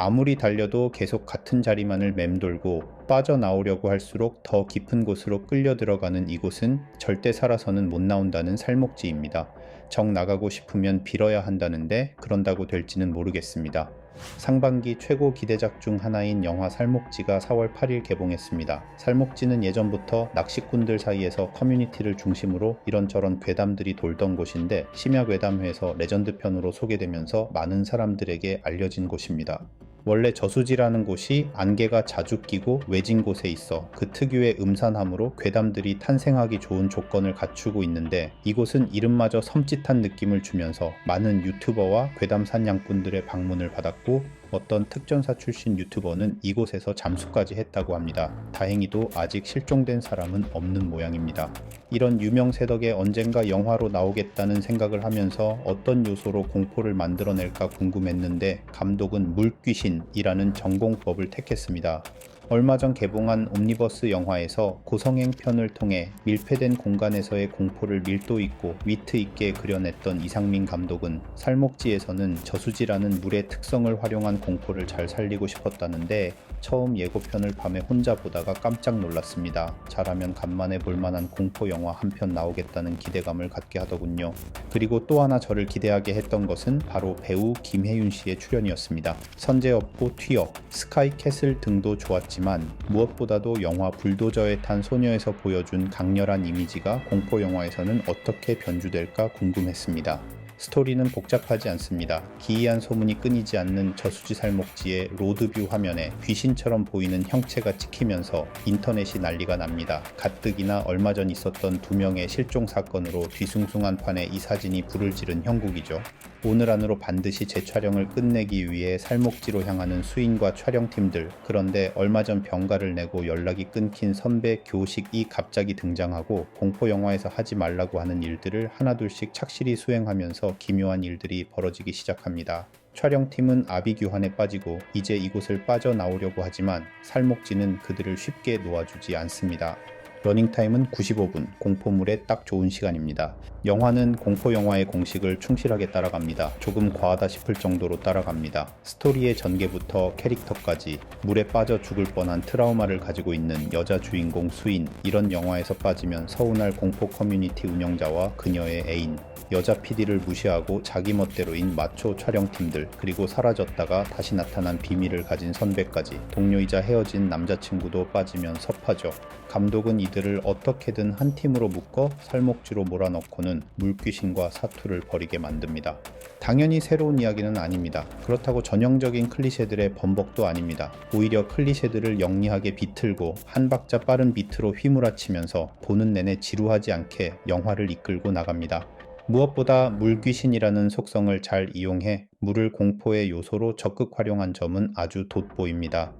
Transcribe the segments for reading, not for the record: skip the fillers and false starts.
아무리 달려도 계속 같은 자리만을 맴돌고 빠져나오려고 할수록 더 깊은 곳으로 끌려 들어가는 이곳은 절대 살아서는 못 나온다는 살목지입니다. 정 나가고 싶으면 빌어야 한다는데 그런다고 될지는 모르겠습니다. 상반기 최고 기대작 중 하나인 영화 살목지가 4월 8일 개봉했습니다. 살목지는 예전부터 낚시꾼들 사이에서 커뮤니티를 중심으로 이런저런 괴담들이 돌던 곳인데 심야괴담회에서 레전드편으로 소개되면서 많은 사람들에게 알려진 곳입니다. 원래 저수지라는 곳이 안개가 자주 끼고 외진 곳에 있어 그 특유의 음산함으로 괴담들이 탄생하기 좋은 조건을 갖추고 있는데 이곳은 이름마저 섬찟한 느낌을 주면서 많은 유튜버와 괴담 사냥꾼들의 방문을 받았고 어떤 특전사 출신 유튜버는 이곳에서 잠수까지 했다고 합니다. 다행히도 아직 실종된 사람은 없는 모양입니다. 이런 유명세 덕에 언젠가 영화로 나오겠다는 생각을 하면서 어떤 요소로 공포를 만들어낼까 궁금했는데 감독은 물귀신이라는 전공법을 택했습니다. 얼마 전 개봉한 옴니버스 영화에서 고성행 편을 통해 밀폐된 공간에서의 공포를 밀도 있고 위트 있게 그려냈던 이상민 감독은 살목지에서는 저수지라는 물의 특성을 활용한 공포를 잘 살리고 싶었다는데 처음 예고편을 밤에 혼자 보다가 깜짝 놀랐습니다. 잘하면 간만에 볼만한 공포 영화 한 편 나오겠다는 기대감을 갖게 하더군요. 그리고 또 하나 저를 기대하게 했던 것은 바로 배우 김혜윤 씨의 출연이었습니다. 선제업고 튀어, 스카이캐슬 등도 좋았지만 무엇보다도 영화 불도저에 탄 소녀에서 보여준 강렬한 이미지가 공포 영화에서는 어떻게 변주될까 궁금했습니다. 스토리는 복잡하지 않습니다. 기이한 소문이 끊이지 않는 저수지 살목지의 로드뷰 화면에 귀신처럼 보이는 형체가 찍히면서 인터넷이 난리가 납니다. 가뜩이나 얼마 전 있었던 2명의 실종 사건으로 뒤숭숭한 판에 이 사진이 불을 지른 형국이죠. 오늘 안으로 반드시 재촬영을 끝내기 위해 살목지로 향하는 수인과 촬영팀들. 그런데 얼마 전 병가를 내고 연락이 끊긴 선배 교식이 갑자기 등장하고 공포 영화에서 하지 말라고 하는 일들을 하나둘씩 착실히 수행하면서 기묘한 일들이 벌어지기 시작합니다. 촬영팀은 아비규환에 빠지고 이제 이곳을 빠져나오려고 하지만 살목지는 그들을 쉽게 놓아주지 않습니다. 러닝타임은 95분, 공포물에 딱 좋은 시간입니다. 영화는 공포영화의 공식을 충실하게 따라갑니다. 조금 과하다 싶을 정도로 따라갑니다. 스토리의 전개부터 캐릭터까지 물에 빠져 죽을 뻔한 트라우마를 가지고 있는 여자 주인공 수인, 이런 영화에서 빠지면 서운할 공포 커뮤니티 운영자와 그녀의 애인, 여자 PD를 무시하고 자기 멋대로인 마초 촬영팀들, 그리고 사라졌다가 다시 나타난 비밀을 가진 선배까지, 동료이자 헤어진 남자친구도 빠지면 섭하죠. 감독은 이들을 어떻게든 한 팀으로 묶어 살목지로 몰아넣고는 물귀신과 사투를 벌이게 만듭니다. 당연히 새로운 이야기는 아닙니다. 그렇다고 전형적인 클리셰들의 범벅도 아닙니다. 오히려 클리셰들을 영리하게 비틀고 한 박자 빠른 비트로 휘몰아치면서 보는 내내 지루하지 않게 영화를 이끌고 나갑니다. 무엇보다 물귀신이라는 속성을 잘 이용해 물을 공포의 요소로 적극 활용한 점은 아주 돋보입니다.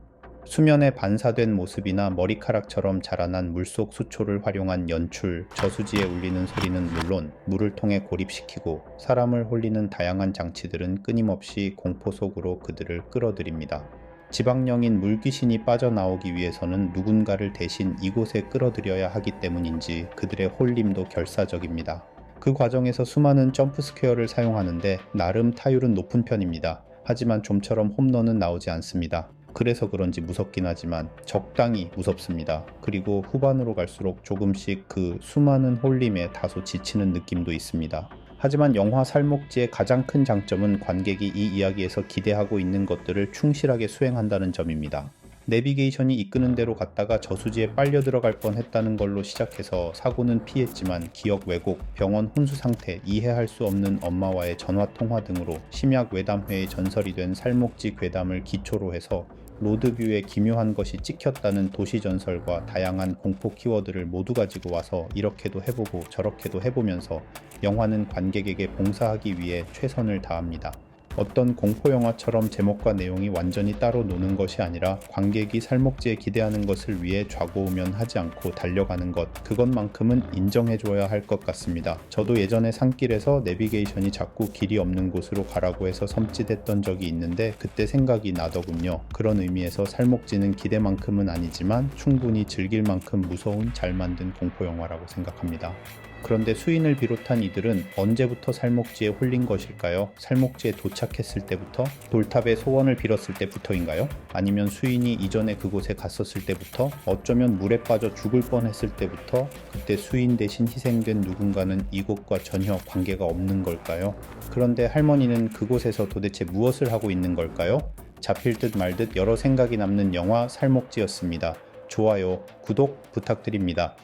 수면에 반사된 모습이나 머리카락처럼 자라난 물속 수초를 활용한 연출, 저수지에 울리는 소리는 물론 물을 통해 고립시키고 사람을 홀리는 다양한 장치들은 끊임없이 공포 속으로 그들을 끌어들입니다. 지방령인 물귀신이 빠져나오기 위해서는 누군가를 대신 이곳에 끌어들여야 하기 때문인지 그들의 홀림도 결사적입니다. 그 과정에서 수많은 점프 스퀘어를 사용하는데 나름 타율은 높은 편입니다. 하지만 좀처럼 홈런은 나오지 않습니다. 그래서 그런지 무섭긴 하지만 적당히 무섭습니다. 그리고 후반으로 갈수록 조금씩 그 수많은 홀림에 다소 지치는 느낌도 있습니다. 하지만 영화 살목지의 가장 큰 장점은 관객이 이 이야기에서 기대하고 있는 것들을 충실하게 수행한다는 점입니다. 내비게이션이 이끄는 대로 갔다가 저수지에 빨려 들어갈 뻔했다는 걸로 시작해서 사고는 피했지만 기억 왜곡, 병원 혼수 상태, 이해할 수 없는 엄마와의 전화통화 등으로 심야 괴담회의 전설이 된 살목지 괴담을 기초로 해서 로드뷰에 기묘한 것이 찍혔다는 도시전설과 다양한 공포 키워드를 모두 가지고 와서 이렇게도 해보고 저렇게도 해보면서 영화는 관객에게 봉사하기 위해 최선을 다합니다. 어떤 공포영화처럼 제목과 내용이 완전히 따로 노는 것이 아니라 관객이 살목지에 기대하는 것을 위해 좌고우면하지 않고 달려가는 것, 그것만큼은 인정해줘야 할 것 같습니다. 저도 예전에 산길에서 내비게이션이 자꾸 길이 없는 곳으로 가라고 해서 섬찟했던 적이 있는데 그때 생각이 나더군요. 그런 의미에서 살목지는 기대만큼은 아니지만 충분히 즐길 만큼 무서운 잘 만든 공포영화라고 생각합니다. 그런데 수인을 비롯한 이들은 언제부터 살목지에 홀린 것일까요? 살목지에 도착했을 때부터? 돌탑에 소원을 빌었을 때부터인가요? 아니면 수인이 이전에 그곳에 갔었을 때부터? 어쩌면 물에 빠져 죽을 뻔했을 때부터? 그때 수인 대신 희생된 누군가는 이곳과 전혀 관계가 없는 걸까요? 그런데 할머니는 그곳에서 도대체 무엇을 하고 있는 걸까요? 잡힐 듯 말 듯 여러 생각이 남는 영화 살목지였습니다. 좋아요, 구독 부탁드립니다.